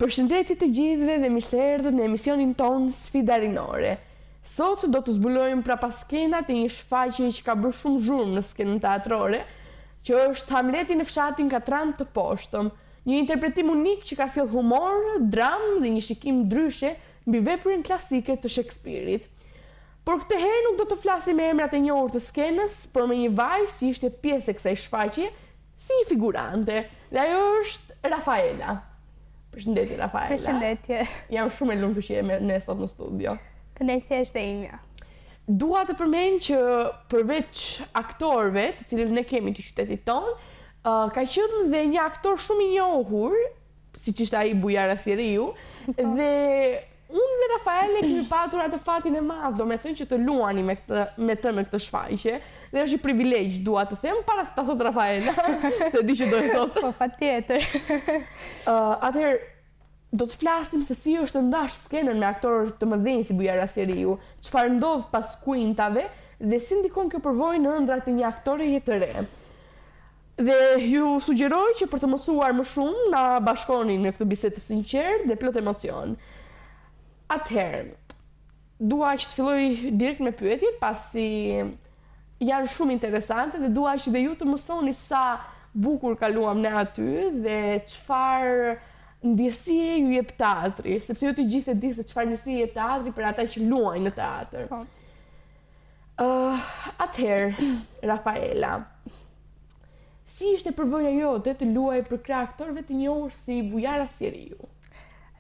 Përshëndetje të gjithëve dhe mirë se erdhët në emisionin tonë Sfida Rinore. Sot do të zbulojmë prapa skenat e një shfaqje që ka bërë shumë zhurmë në skenën teatrore, që është Hamleti në fshatin Katran të Poshtëm, një interpretim unik që ka sjellë humor, dramë dhe një shikim ndryshe mbi veprën klasike të Shakespeare-it. Por këtë herë nuk do të flasim me emrat e njohur të skenës, por me një vajzë që ishte pjesë e kësaj shfaqje si një figurante, dhe ajo është Rafaela. Përshëndetje, Rafaela. Përshëndetje. Jam shumë e lumtur që jemi ne sot në studio. Kënaqësia është e imja. Dua të përmend që përveç aktorëve, të cilët ne kemi të qytetit tonë, ka qenë dhe një aktor shumë i njohur, siç ishte ai Bujar Asjeriu, dhe unë dhe Rafaela kemi patur atë fatin e madh, domethënë që të luani me këtë shfaqje, dhe është një privilegj, dua të them, para se ta thot Rafaela, se di që do e thotë. Po, patjetër. Atëherë, do të flasim se si është ndash skenën me aktorë të mëdhenj si Bujar Asjeriu, çfarë ndodh pas kuintave dhe si ndikon kjo përvojë në ëndrat e një aktoreje të re. Dhe ju sugjeroj që për të mësuar më shumë na bashkoni në këtë bisedë të sinqertë dhe plot emocion. Atëherë, dua që të filloj direkt me pyetjet, pasi janë shumë interesante dhe dua që dhe ju të mësoni sa bukur kaluam ne aty dhe çfarë ndjesie ju jep teatri, sepse ju të gjithë e di se çfarë ndjesie jep teatri për ata që luajnë në teatr. Atëherë, Rafaela, si ishte përvoja jote të luaj për krah aktorëve të njohur si Bujar Asjeriu?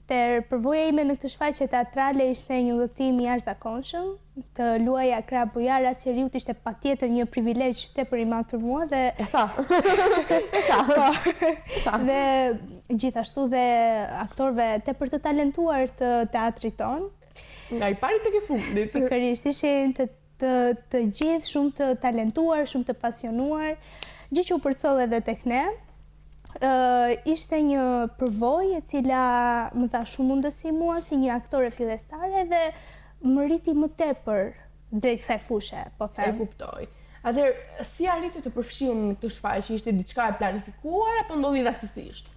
Përvoja ime në këtë shfaqje teatrale ishte një udhëtim i jashtëzakonshëm. Të luaja krah Bujar Asjeriut ishte patjetër një privilegj tepër i madh për mua dhe dhe gjithashtu dhe aktorëve tepër të talentuar të teatrit ton. Nga i pari tek e fundit. Pikërisht ishin të gjithë shumë të talentuar, shumë të pasionuar, gjë që u përcoll edhe tek ne. Ishte një përvojë e cila më dha shumë mundësi mua si një aktore fillestare dhe më rriti më tepër drejt kësaj fushe, po them. E kuptoj. Atëherë, si arriti të përfshihen në këtë shfaqje? Ishte diçka e planifikuar apo ndodhi rastësisht?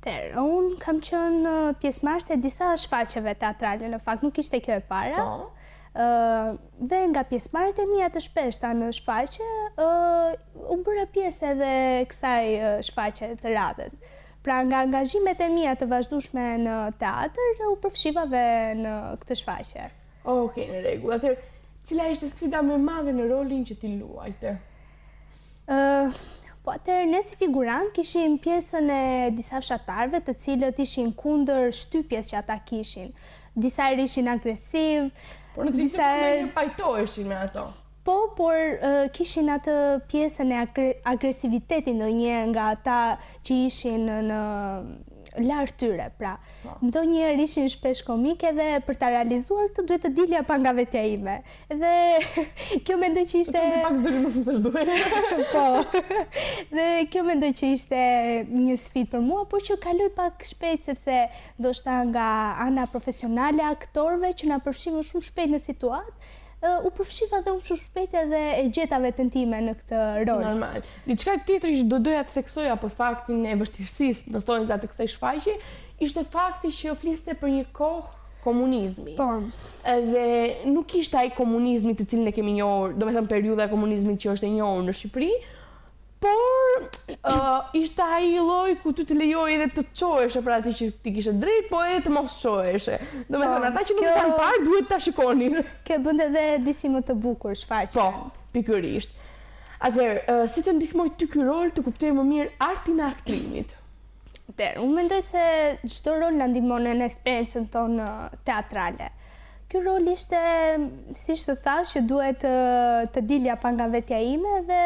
Atëherë, unë kam qenë pjesëmarrëse e disa shfaqjeve teatrale, në fakt nuk ishte kjo e para. Po. Dhe nga pjesëmarrjet e mia të shpeshta në shfaqje, u bëra pjesë edhe kësaj shfaqje të radhës. Pra nga angazhimet e mia të vazhdueshme në teatr, u përfshiva dhe në këtë shfaqje. Okej, në rregull. Atëherë, cila ishte sfida më e madhe në rolin që ti luajte? Po atëherë, ne si figurant kishim pjesën e disa fshatarëve të cilët ishin kundër shtypjes që ata kishin. Disa herë ishin agresiv, por në të gjithë pajtoheshin me ato. Po, por kishin atë pjesën e agresivitetit ndonjëherë nga ata që ishin në lart tyre, pra. Ndonjëherë ishin shpesh komike dhe për ta realizuar këtë duhet të dilja pa nga vetja ime. Dhe kjo mendoj që ishte pak zëri më shumë se ç'duhet. Po. Dhe kjo mendoj që ishte një sfidë për mua, por që kaloi pak shpejt sepse ndoshta nga ana profesionale e aktorëve që na përfshijnë shumë shpejt në situatë, u përfshiva dhe unë shumë shpejt edhe e gjeta veten time në këtë rol. Normal. Diçka tjetër që do doja të theksoja për faktin e vështirësisë në thonjza të kësaj shfaqje, ishte fakti që fliste për një kohë komunizmi. Po. Edhe nuk ishte ai komunizmi të cilin e kemi njohur, domethënë periudha e komunizmit që është e njohur në Shqipëri, por ishte ai lloj ku ty të lejoj edhe të çohesh për atë që ti kishe drejt, po edhe të mos çohesh. Domethënë ata që nuk kanë parë duhet ta shikonin. Kjo bën edhe disi më të bukur shfaqjen. Po, pikërisht. Atëherë, si të ndihmoj ty ky rol të kuptoj më mirë artin e aktrimit? Atëherë, unë mendoj se çdo rol na ndihmon në eksperiencën tonë teatrale. Ky rol ishte, siç të thash, që duhet të dilja pa nga vetja ime dhe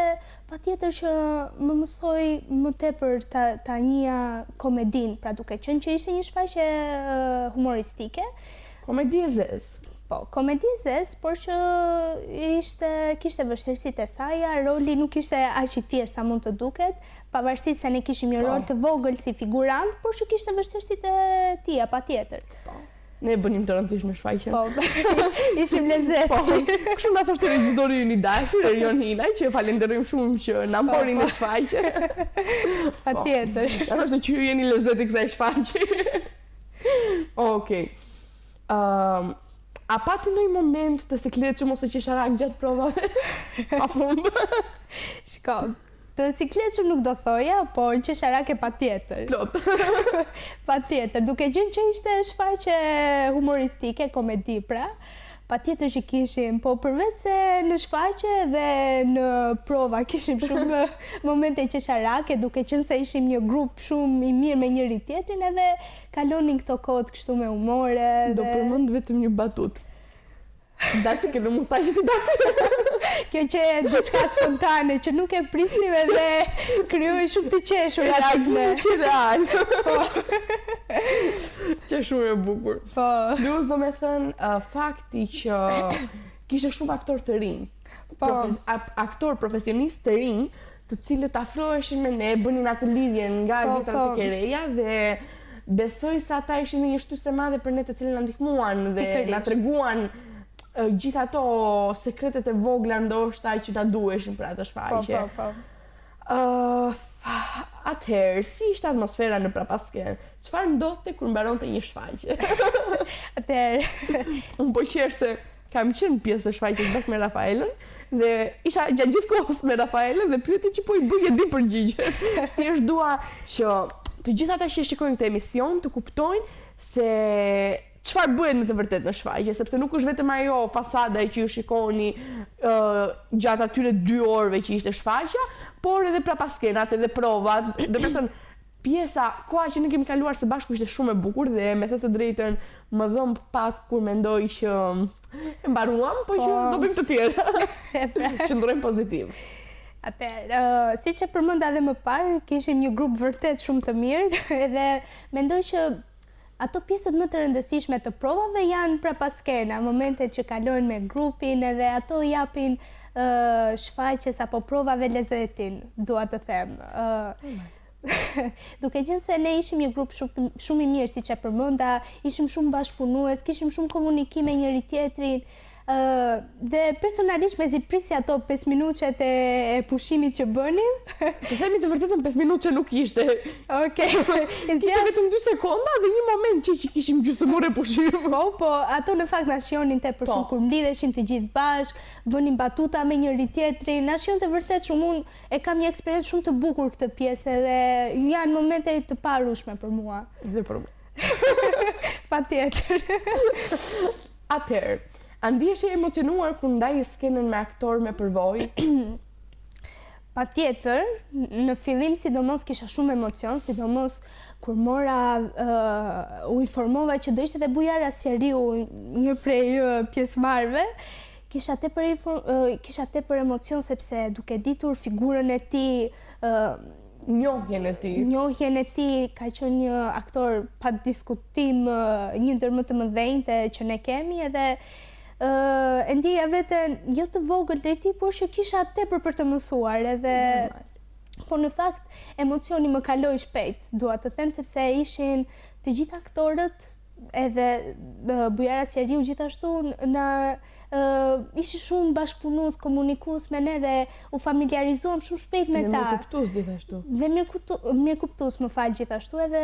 patjetër që më mësoj më tepër ta njihja komedin, pra duke qenë që ishte një shfaqje humoristike. Komedi e zezë. Po, komedi e zezë, por që kishte vështirësitë e saj, roli nuk ishte aq i thjeshtë sa mund të duket, pavarësisht se ne kishim një rol të vogël si figurant, por që kishte vështirësitë e tija, patjetër. Po. Ne bënim të rëndësishme shfaqjen. Po, ishim lezet. Po, kështu na thoshte regjizori i një dashur, Erion Hilaj, që falenderojmë shumë që na mori në shfaqje. Patjetër. Ato është që ju jeni lezet e kësaj shfaqje. Okej. A pati ndonjë moment të sikletshëm ose qesharak gjatë provave? Pafund. Shko, të sikletshëm nuk do thoja, por qesharake patjetër. Plot. Patjetër, duke qenë që ishte shfaqje humoristike, komedi pra, patjetër që kishim, po përveç se në shfaqje dhe në prova kishim shumë momente qesharake, duke qenë se ishim një grup shumë i mirë me njëri tjetrin, edhe kalonin këto kohët kështu me humore. Do përmend vetëm një batut. Daci ke në mustaqit i daci. Kjo që e diçka spontane, që nuk e prisnim edhe kryoj shumë të qeshur aty. Që real. Që shumë e bukur. Po. Plus do me thënë fakti që kishe shumë aktor të rinj. Po. Aktor profesionist të rinj, të cilët afroheshin me ne, bënin atë lidhje nga vitrat të kereja dhe besoj se ata ishin një shtysë e madhe për ne të cilën na ndihmuan dhe na treguan gjithë ato sekretet e vogla ndoshta që na duheshin për atë shfaqje. Po. Atëherë, si ishte atmosfera në prapasken? Çfarë ndodhte kur mbaronte një shfaqje? Atëherë, Unë po qerë se kam qenë pjesë e shfaqjes bashkë me Rafaelën dhe isha gjatë gjithë kohës me Rafaelën dhe pyeti që po i bëj e di përgjigje. Thjesht dua që të gjithë ata që shikojnë këtë emision të kuptojnë se çfarë bëhet në të vërtetë në shfaqje, sepse nuk është vetëm ajo fasada që ju shikoni gjatë atyre 2 orëve që ishte shfaqja, por edhe prapaskenat, edhe provat, dhe me thënë, pjesa, koha që ne kemi kaluar së bashku ishte shumë e bukur dhe me thënë të drejtën më dhëm pak kur mendoj që e mbaruam, po që do bëjmë të tjera. Qëndrojmë pozitiv. Atëherë, siç e përmenda edhe më parë, kishim një grup vërtet shumë të mirë edhe mendoj që ato pjesët më të rëndësishme të provave janë prapaskena, momentet që kalojnë me grupin edhe ato japin shfaqjes apo provave lezetin, dua të them. Duke qenë se ne ishim një grup shumë i mirë, siç e përmenda, ishim shumë bashkëpunues, kishim shumë komunikim me njëri tjetrin, dhe personalisht mezi prisja ato 5 minuqet e pushimit që bënim. Të themi të vërtetën 5 minuqe nuk ishte. Okej. Ishte vetëm 2 sekonda dhe një moment që kishim gjysmore pushim. Po, ato në fakt na shionin tepër shumë kur mblidheshim të gjithë bashk, bënim batuta me njëri tjetrin, na shionte vërtet shumë. Unë e kam një eksperiencë shumë të bukur këtë pjesë dhe janë momente të parushme për mua. Dhe për mua. Patjetër. Atëherë, ndihesh e emocionuar kur ndaje skenën me aktor me përvojë? Patjetër, në fillim sidomos kisha shumë emocion, sidomos kur mora u informova që do ishte dhe Bujara Sqeriu, një prej pjesëmarrëve, kisha tepër emocion sepse duke ditur figurën e tij, njohjen e tij, ka qenë një aktor pa diskutim, një ndër më të mëdhenjtë që ne kemi edhe e ndjeja veten jo të vogël drejt tij, por që kisha tepër për të mësuar edhe po në fakt emocioni më kaloi shpejt, dua të them, sepse ishin të gjithë aktorët edhe Bujara Sqeriu gjithashtu ishin shumë bashkëpunues, komunikues me ne dhe u familiarizuam shumë shpejt me ta. Dhe mirëkuptues gjithashtu. Dhe mirëkuptues më fal gjithashtu edhe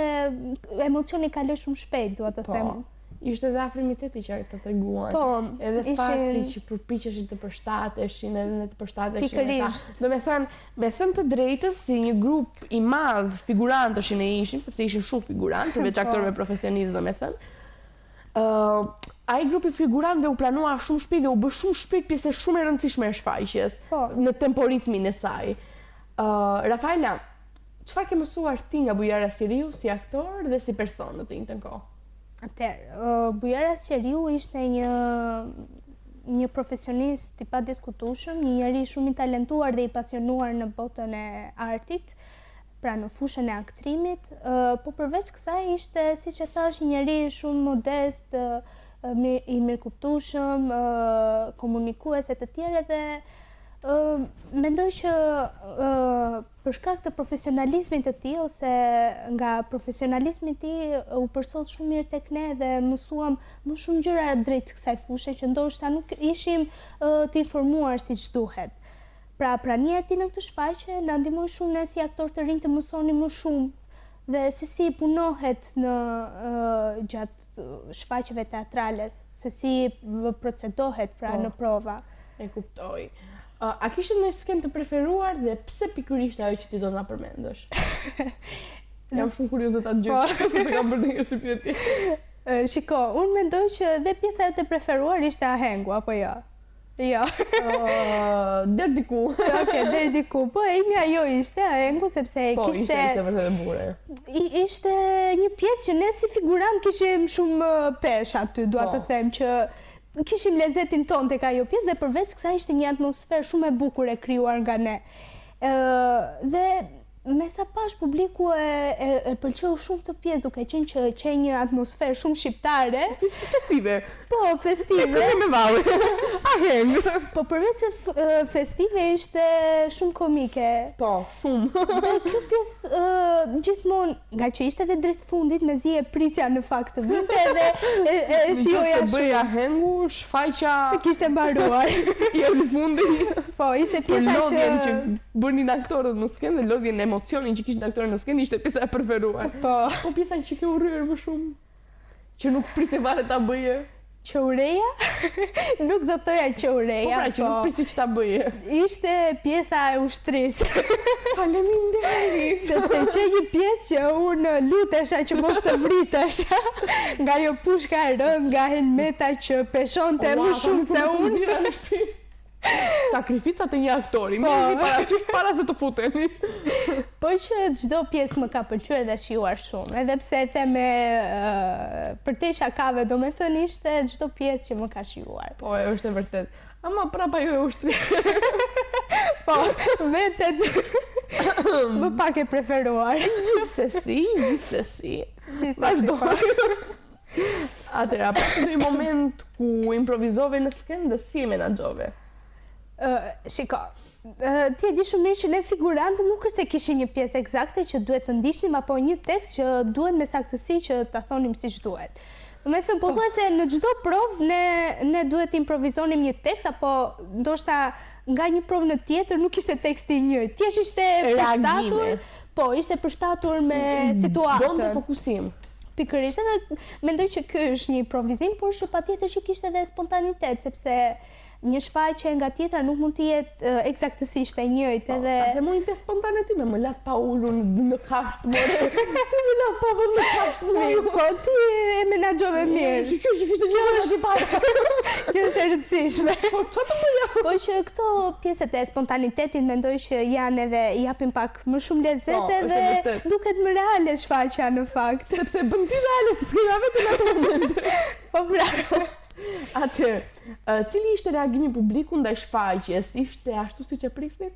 emocioni kaloi shumë shpejt, dua të them. Ishte dhe afrimiteti që të treguan. Po, edhe fakti që përpiqeshin të përshtateshin edhe ne të përshtateshin me ta. Do me thënë të drejtës, si një grup i madh figurantësh ne ishim, sepse ishin shumë figurantë, përveç aktorëve profesionistë, do me thënë. Ai grupi figurantëve u planua shumë shpejt dhe u bë shumë shpejt pjesë shumë e rëndësishme e shfaqjes në temporitmin e saj. Rafaela, çfarë ke mësuar ti nga Bujara Sqeriu si aktor dhe si person në të njëjtën kohë? Atëherë, Bujara Sqeriu ishte një profesionist i padiskutueshëm, një njerëz shumë i talentuar dhe i pasionuar në botën e artit, pra në fushën e aktrimit, po përveç kësaj ishte, siç e thash, një njerëz shumë modest, i mirëkuptueshëm, komunikues e të tjerë dhe mendoj që për shkak të profesionalizmit të tij ose nga profesionalizmi i tij u përsot shumë mirë tek ne dhe mësuam më shumë gjëra drejt kësaj fushë që ndoshta nuk ishim të informuar siç duhet. Pra prania e tij në këtë shfaqje na ndihmoi shumë ne si aktorë të rinj të mësonim më shumë dhe se si punohet në gjatë shfaqjeve teatrale, se si procedohet pra në prova. E kuptoj. A kishte një skenë të preferuar dhe pse pikërisht ajo që ti do na përmendësh? Jam shumë kurioze ta dëgjoj, se kam bërë ndonjëherë si pyetje. Shiko, unë mendoj që dhe pjesa e të preferuar ishte ahengu, apo jo? Jo. Deri diku. Okej, deri diku. Po imja jo ishte ahengu sepse kishte vërtet e bukur. Ishte një pjesë që ne si figurant kishim shumë pesh aty, dua të them që kishim lezetin ton tek ajo pjesë dhe përveç kësaj ishte një atmosferë shumë e bukur e krijuar nga ne. Dhe me sa pash publiku e pëlqeu shumë të pjesë duke qenë që që një atmosferë shumë shqiptare. Festive. Po, festive. Me vallë. Aheng. Po përveç se festive ishte shumë komike. Po, shumë. Dhe kjo pjesë gjithmonë, nga që ishte edhe drejt fundit, mezi e prisja në fakt të vinte dhe e shijoja shumë. Bëja ahengu, shfaqja kishte mbaruar. Jo në fundit. Po, ishte pjesa lodhjen që bënin aktorët në skenë dhe lodhjen emocionin që kishin aktorët në skenë ishte pjesa e preferuar. Po pjesa që ke urryer më shumë, që nuk priste fare ta bëje. Qeureja? Nuk do thoja qeureja. Po pra, që nuk prisi që ta bëje. Ishte pjesa e ushtrisë. Faleminderit. Sepse që një pjesë që unë lutesha që mos të vritesha nga jo pushka e rënd, nga helmeta që peshonte më shumë se unë. Sakrificat e një aktori, mirë parasysh para se të futeni. Po që çdo pjesë më ka pëlqyer dhe shijuar shumë, edhe pse e them për te shakave, domethënë ishte çdo pjesë që më ka shijuar. Po, është e vërtet. Ama prapa jo e ushtrisë. Po, vetet më pak e preferuar. Gjithsesi. Vazhdo. Atëra, pas një moment ku improvizove në skenë dhe si e menaxhove? Shiko, ti e di shumë mirë që ne figurantët nuk është se kishim një pjesë eksakte që duhet të ndiqnim apo një tekst që duhet me saktësi që ta thonim siç duhet. Me thënë, pothuajse në çdo provë ne duhet të improvizonim një tekst apo ndoshta nga një provë në tjetër nuk ishte teksti i njëjtë. Thjesht ishte përshtatur. Po, ishte përshtatur me situatën. Donte fokusim. Pikërisht, edhe mendoj që ky është një improvizim, por që patjetër që kishte edhe spontanitet, sepse një shfaqje nga tjetra nuk mund të jetë eksaktësisht e njëjtë edhe... Dhe mu një pjesë spontane ty me më latë pa ullur në kashtë, more. Si më latë pa ullur në kashtë, more. Po, ti e menaxhove mirë. Që kishte një që para. Kjo është e rëndësishme. Po, që të bëja? Po që këto pjesët e spontanitetit mendoj që janë edhe japin pak më shumë lezet edhe duket më reale shfaqja në fakt. Sepse bën ti reale, s'kena vetë në ato momente. Po, bravo. Atëherë, cili ishte reagimi publiku ndaj shfaqjes? Ishte ashtu siç e prisnin?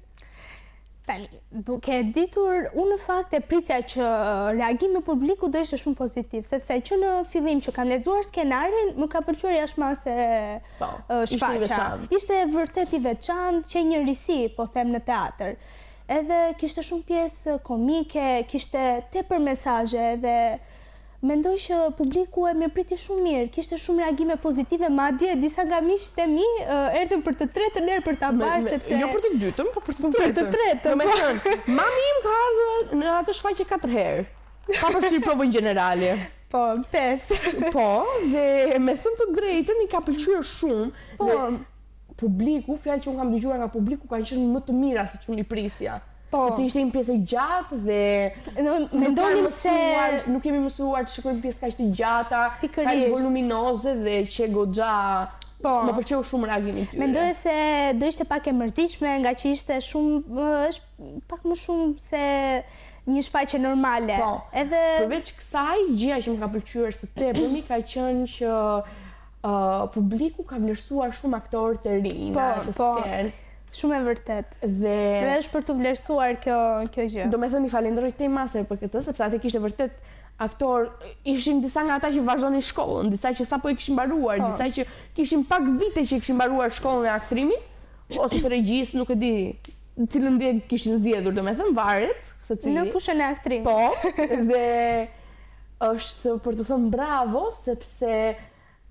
Tani, duke ditur, unë në fakt e prisja që reagimi publiku do ishte shumë pozitiv, sepse që në fillim që kam lexuar skenarin, më ka pëlqyer jashtëmase shfaqja. Ishte vërtet i veçantë, që një risi, po them, në teatr. Edhe kishte shumë pjesë komike, kishte tepër mesazhe dhe mendoj që publiku e mirëpriti shumë mirë, kishte shumë reagime pozitive, madje disa nga miqtë e mi erdhën për të tretën herë për ta parë sepse jo për të dytën, po për të tretën. Me thënë, mami im ka ardhur në atë shfaqje 4 herë. Pa përfshirë provën gjenerale. Po, 5. Po, dhe me thënë të drejtën i ka pëlqyer shumë. Po, publiku, fjalë që unë kam dëgjuar nga publiku kanë qenë më të mira se ç'unë i prisja. Po. Sepse ishte një pjesë e gjatë dhe mendonim se nuk kemi mësuar të shikojmë pjesë kaq të gjata, kaq voluminoze dhe që goxha. Po, më pëlqeu shumë reagimi i tyre. Mendoj se do ishte pak e mërzitshme nga që ishte shumë pak më shumë se një shfaqje normale. Po. Edhe përveç kësaj, gjëja që më ka pëlqyer së tepërmi ka qenë që publiku ka vlerësuar shumë aktorët e rinj në atë skenë. Shumë e vërtet. Dhe është për të vlerësuar kjo gjë. Do me thënë i falenderoj Tej Master për këtë, sepse atë kishte vërtet aktor, ishin disa nga ata që vazhdonin shkollën, disa që sapo e kishin mbaruar, disa që kishin pak vite që e kishin mbaruar shkollën e aktrimit, ose të regjisë, nuk e di cilën ndjek kishin zgjedhur, do me thënë varet, secili. Në fushën e aktrimit. Po, dhe është për të thënë bravo, sepse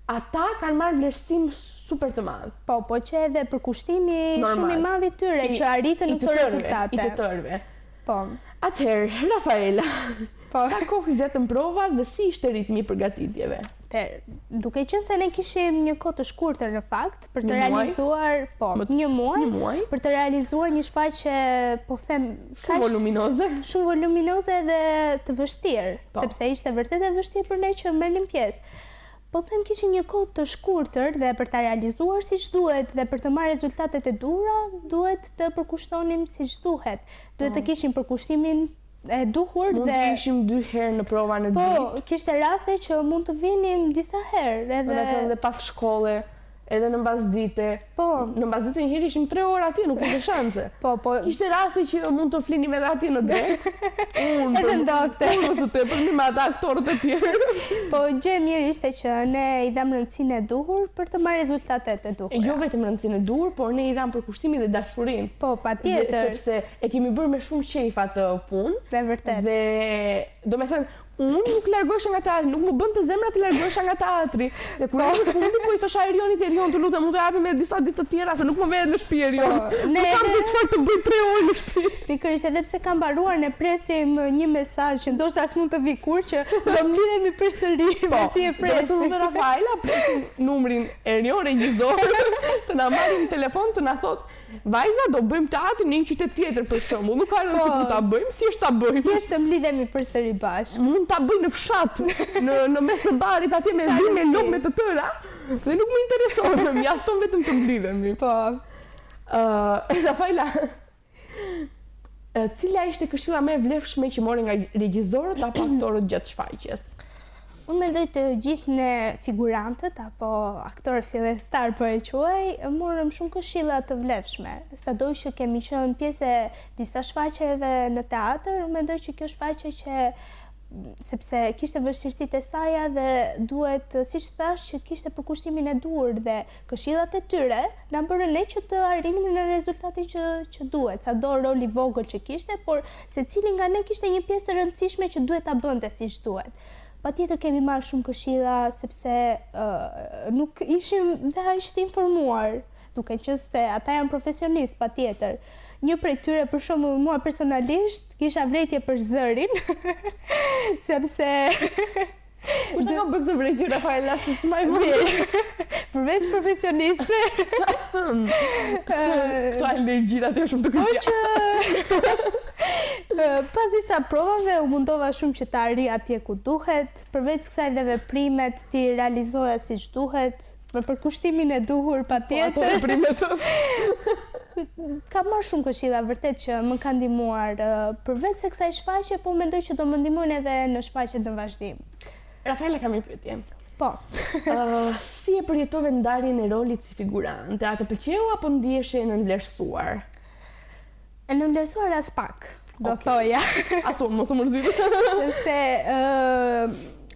ata kanë marrë vlerësim super të madh. Po, që edhe përkushtimi shumë i madh i tyre që arritën në këto rezultate. I të tërve. Po. Atëherë, Rafaela, Sa kohë zgjatë prova dhe si ishte ritmi i përgatitjeve? Duke qenë se ne kishim një kohë të shkurtër në fakt për të realizuar, një muaj, për të realizuar një shfaqje, po them, shumë voluminoze dhe të vështirë, sepse ishte vërtet e vështirë për ne që merrnim pjesë. Po them kishim një kohë të shkurtër dhe për ta realizuar siç duhet dhe për të marrë rezultatet e duhura, duhet të përkushtonim siç duhet. Duhet të kishim përkushtimin e duhur mund të ishim 2 herë në prova në ditë. Po, kishte raste që mund të vinim disa herë edhe pas shkolle, edhe në mbasdite. Po, në mbasdite një herë ishim 3 orë atje, nuk kishte shanse. Po. Kishte raste që mund të flinim edhe atje në drek. Edhe ndodhte. Unë së tepër me ata aktorët e tjerë. Po, gjë e mirë ishte që ne i dham rëndësinë e duhur për të marrë rezultatet e duhura. Jo vetëm rëndësinë e duhur, por ne i dham përkushtimin dhe dashurinë. Po, patjetër. Sepse e kemi bërë me shumë qejf atë punë. Dhe vërtet. Dhe domethënë unë nuk largohesha nga teatri, nuk më bënte zemra të largohesha nga teatri. Dhe kur në fundi po i thosha Erionit, Erion, të lutem, mund të japim edhe disa ditë të tjera se nuk më vjen në shtëpi Erion. Ne kam se çfarë të bëj 3 orë në shtëpi. Pikërisht edhe pse kam mbaruar ne presim një mesazh që ndoshta s'mund të vi kur që do mlidhemi përsëri me ti e presim. Po, Rafaela presim numrin Erion regjisor të na marrin në telefon të na thotë vajza, do bëjmë teatr në një qytet tjetër për shembull. Nuk ka rëndësi ku ta bëjmë, thjesht ta bëjmë. Thjesht të mlidhemi përsëri bashkë. Mund ta bëj në fshat, në mes të barit atje me dhimbje lopë të tëra, dhe nuk më intereson, mjafton vetëm të mlidhemi. Po. Rafaela, cila ishte këshilla më e vlefshme që mori nga regjisorët apo aktorët gjatë shfaqjes? Unë mendoj të gjithë ne figurantët apo aktorë fillestar po e quaj, morëm shumë këshilla të vlefshme. Sado që kemi qenë pjesë e disa shfaqjeve në teatr, unë mendoj që kjo shfaqje që sepse kishte vështirësitë e saj dhe duhet, siç thash, që kishte përkushtimin e duhur dhe këshillat e tyre na bënë ne që të arrinim në rezultatin që duhet. Sado roli vogël që kishte, por secili nga ne kishte një pjesë të rëndësishme që duhet ta bënte siç duhet. Patjetër kemi marrë shumë këshilla sepse nuk ishim dhe aq të informuar, duke qenë se ata janë profesionistë patjetër. Një prej tyre për shembull mua personalisht kisha vrejtje për zërin, sepse Kush të ka bërë këtë vrejtje, Rafaela, se s'maj mirë? Përveç profesioniste. Këto alergjit atë shumë të këqija. Pas disa provave u mundova shumë që të arri atje ku duhet, përveç kësaj dhe veprimet ti realizoja siç duhet, me përkushtimin e duhur patjetër. Ato veprimet. Kam marrë shumë këshilla vërtet që më kanë ndihmuar përveç se kësaj shfaqje, po mendoj që do më ndihmojnë edhe në shfaqjet në vazhdim. Rafaela, kam një pyetje. Po. Si e përjetove ndarjen e rolit si figurante? A të pëlqeu apo ndiheshe e nënvlerësuar? E nënvlerësuar as pak, do thoja. Asu, mos u mërzit.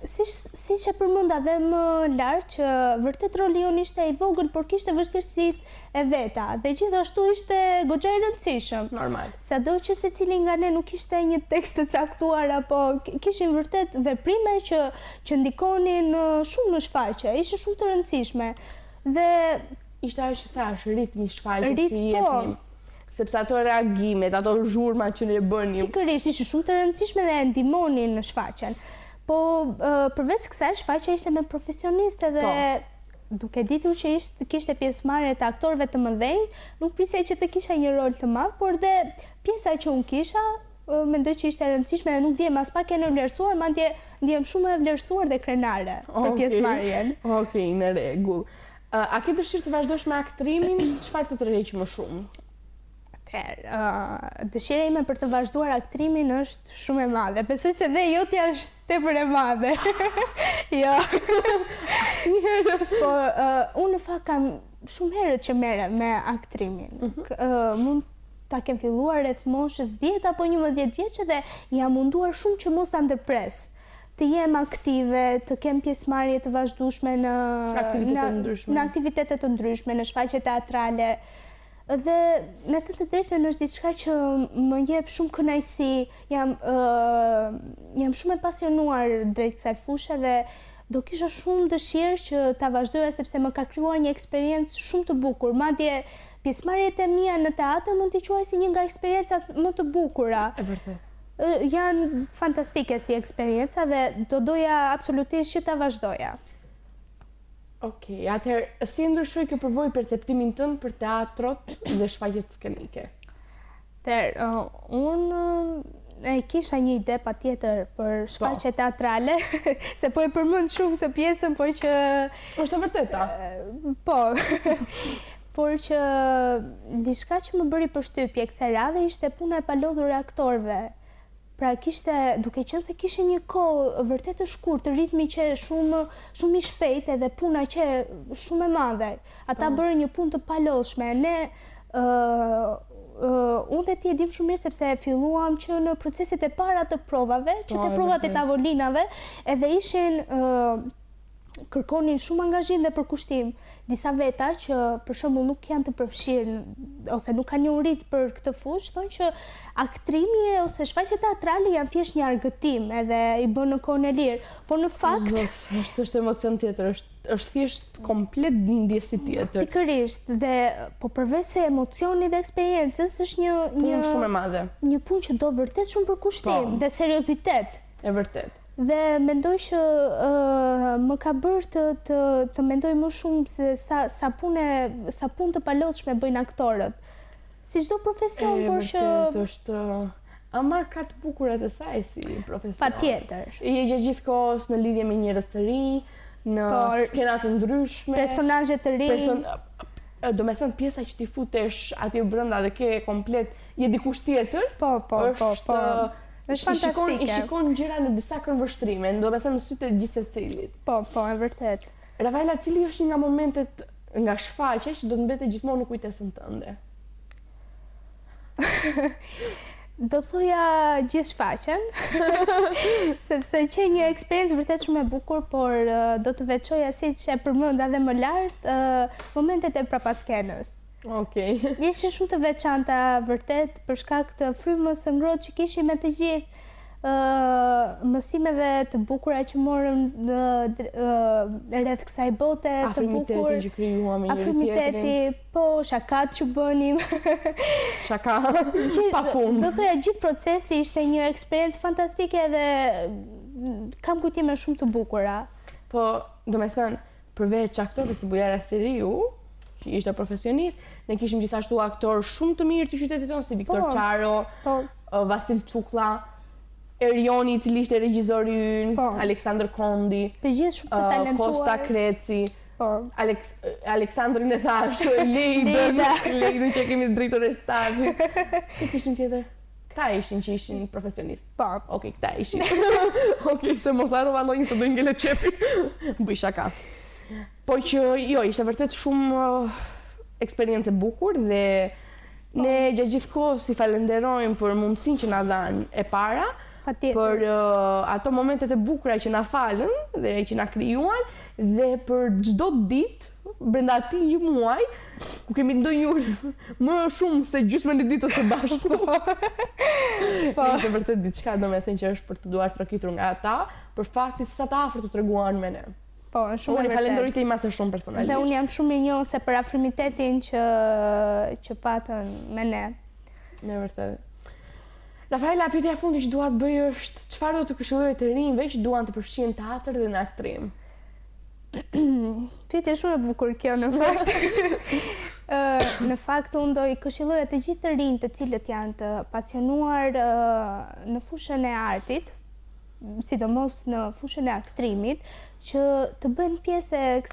Sepse siç e përmenda dhe më lart që vërtet roli jonë ishte i vogël, por kishte vështirësitë e veta dhe gjithashtu ishte goxha i rëndësishëm. Normal. Sado që secili nga ne nuk kishte një tekst të caktuar apo kishin vërtet veprime që ndikonin shumë në shfaqje, ishin shumë të rëndësishme. Dhe ishte ajo që thash, ritmi i shfaqjes si jepnim. Sepse ato reagimet, ato zhurmat që ne bënim. Pikërisht ishin shumë të rëndësishme dhe ndihmonin në shfaqjen. Po përveç kësaj shfaqja ishte me profesionistë dhe duke ditur që kishte pjesëmarrje të aktorëve të mëdhenj, nuk prisej që të kisha një rol të madh, por dhe pjesa që unë kisha mendoj që ishte e rëndësishme dhe nuk ndihem as pak e nënvlerësuar, madje ndihem shumë e vlerësuar dhe krenare për pjesëmarrjen. Okej, në rregull. A ke dëshirë të vazhdosh me aktrimin? Çfarë të tërheq më shumë? Dëshira ime për të vazhduar aktrimin është shumë e madhe. Besoj se dhe jotja është tepër e madhe. Jo. Asnjëherë. Po, unë në fakt kam shumë herët që merrem me aktrimin. Mund ta kem filluar rreth moshës 10 apo 11 vjeçë dhe jam munduar shumë që mos ta ndërpres. Të jem aktive, të kem pjesëmarrje të vazhdueshme në aktivitete të ndryshme, në shfaqje teatrale. Dhe me të drejtën është diçka që më jep shumë kënaqësi, jam shumë e pasionuar drejt kësaj fushë dhe do kisha shumë dëshirë që ta vazhdoja sepse më ka krijuar një eksperiencë shumë të bukur. Madje pjesëmarrjet e mia në teatr mund t'i quaj si një nga eksperiencat më të bukura. E vërtet. janë fantastike si eksperjenca dhe do doja absolutisht që ta vazhdoja. Okej, atëherë si ndryshoi kjo përvojë perceptimin tënd për teatrot dhe shfaqjet skenike? Unë kisha një ide patjetër për shfaqje teatrale, se po e përmend shumë këtë pjesën, por që Është e vërteta? po. Por që diçka që më bëri përshtypje kësaj radhe ishte puna e palodhur e aktorëve. Pra duke qenë se kishe një kohë vërtet të shkurtë, ritmi që shumë i shpejt edhe puna që shumë e madhe. Ata bërë një punë të palodhshme. Ne unë dhe ti e dim shumë mirë sepse filluam që në proceset e para të provave, që të provat e tavolinave, edhe ishin kërkonin shumë angazhim dhe përkushtim. Disa veta që për shembull nuk janë të përfshirë ose nuk kanë një urit për këtë fushë, thonë që aktrimi ose shfaqjet teatrale janë thjesht një argëtim edhe i bën në kohën e lirë. Por në fakt është emocion tjetër, është thjesht komplet ndjesi tjetër. Pikërisht, dhe po përveç se emocioni dhe eksperiencës është një punë shumë e madhe. Një punë që do vërtet shumë përkushtim dhe seriozitet. E vërtet. Dhe mendoj që më ka bërë të mendoj më shumë se sa punë të palodhshme bëjnë aktorët. Si çdo profesion, por që është ama ka të bukurat e saj si profesion. Patjetër. Je gjithkohës në lidhje me njerëz të rinj, në skena të ndryshme, personazhe të rinj. Do me thënë pjesa që ti futesh aty brenda dhe ke komplet je dikush tjetër. Po. Është fantastike. I shikon gjëra në disa këndvështrime, do me thënë në sytë e gjithë secilit. Po, e vërtet. Rafaela, cili është nga momentet nga shfaqja që do të mbetet gjithmonë në kujtesën tënde? Do thoja gjithë shfaqjen, sepse që një eksperiencë vërtet shumë e bukur, por do të veçoja siç e përmenda dhe më lart, momentet e prapaskenës. Okej. Ishin shumë të veçanta vërtet për shkak të frymës së ngrohtë që kishim me të gjithë mësimeve të bukura që morëm rreth kësaj bote të bukur. Afrimiteti që krijuam me njëri tjetrin. Po, shakat që bënim. Shaka pa fund. Do thoya gjithë procesi ishte një eksperiencë fantastike dhe kam kujtime shumë të bukura. Po, do me thënë, përveç aktorëve si Bujara Seriu, që ishte profesionist, ne kishim gjithashtu aktorë shumë të mirë të qytetit tonë, si Viktor Çaro, Vasil Çuklla, Erioni, i cili ishte regjizori ynë, Aleksandër Kondi, të gjithë shumë të talentuar, Kosta Kreci, Aleksandrin e thash, Lejdën që kemi drejtor e shtati. Të kishim tjetër? Këta ishin që ishin profesionist. Okej, këta ishin. Okej, se mos harrova ndonjë se do ngele qefi. Bëj shaka. Po që jo, ishte vërtet shumë eksperiencë e bukur dhe ne gjatë gjithë kohës i falenderojmë për mundësinë që na dhanë e para, për ato momentet e bukura që na falën dhe që na krijuan dhe për çdo ditë brenda atij një muaj ku kemi ndonjë më shumë se gjysmën e ditës së bashku. Ishte vërtet diçka, domethënë që është për të duar trokitur nga ata, për faktin se sa të afërt u treguan me ne. Po, shumë e vërtet. Unë falenderoj te imase shumë personalisht. Dhe unë jam shumë i njohur se për afrimitetin që patën me ne. Me vërtet. Rafaela, pyetja e fundit që dua të bëj është çfarë do të këshilloje të rinjve që duan të përfshihen teatr dhe në aktrim? Pyetje shumë e bukur kjo në fakt. Në fakt unë do i këshilloja të gjithë të rinj të cilët janë të pasionuar në fushën e artit, sidomos në fushën e aktrimit, që të bëjnë pjesë e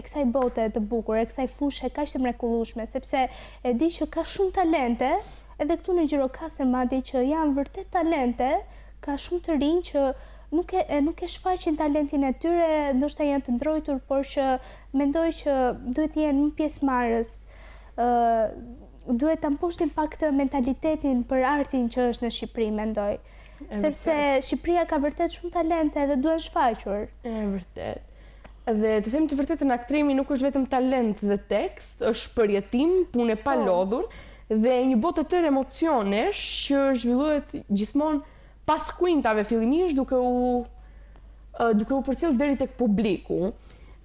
kësaj bote të bukur, e kësaj fushe kaq të mrekullueshme, sepse e di që ka shumë talente, edhe këtu në Gjirokastër madje që janë vërtet talente, ka shumë të rinj që nuk e shfaqin talentin e tyre, ndoshta janë të ndrojtur, por që mendoj që duhet të jenë më pjesëmarrës. Duhet ta mposhtin pak të mentalitetin për artin që është në Shqipëri, mendoj. Sepse Shqipëria ka vërtet shumë talente dhe duhen shfaqur. E vërtet. Dhe të them të vërtetën, aktrimi nuk është vetëm talent dhe tekst, është përjetim, punë e palodhur dhe një botë të tërë emocionesh që zhvillohet gjithmonë pas kuintave fillimisht duke u përcjell deri tek publiku.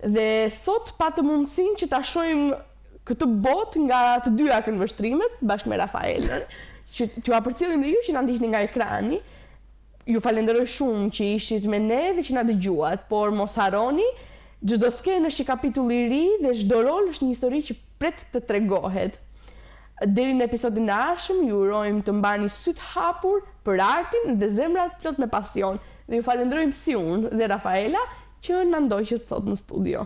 Dhe sot patëm mundësinë që ta shohim këtë botë nga të dyja këndvështrimet bashkë me Rafaelën, që t'ju përcjellim dhe ju që na ndiqni nga ekrani. Ju falenderoj shumë që ishit me ne dhe që na dëgjuat, por mos harroni, çdo skenë është një kapitull i ri dhe çdo rol është një histori që pret të tregohet. Deri në episodin e ardhshëm, ju urojmë të mbani syt hapur për artin dhe zemrat plot me pasion. Dhe ju falenderojmë si unë dhe Rafaela që na ndoqët sot në studio.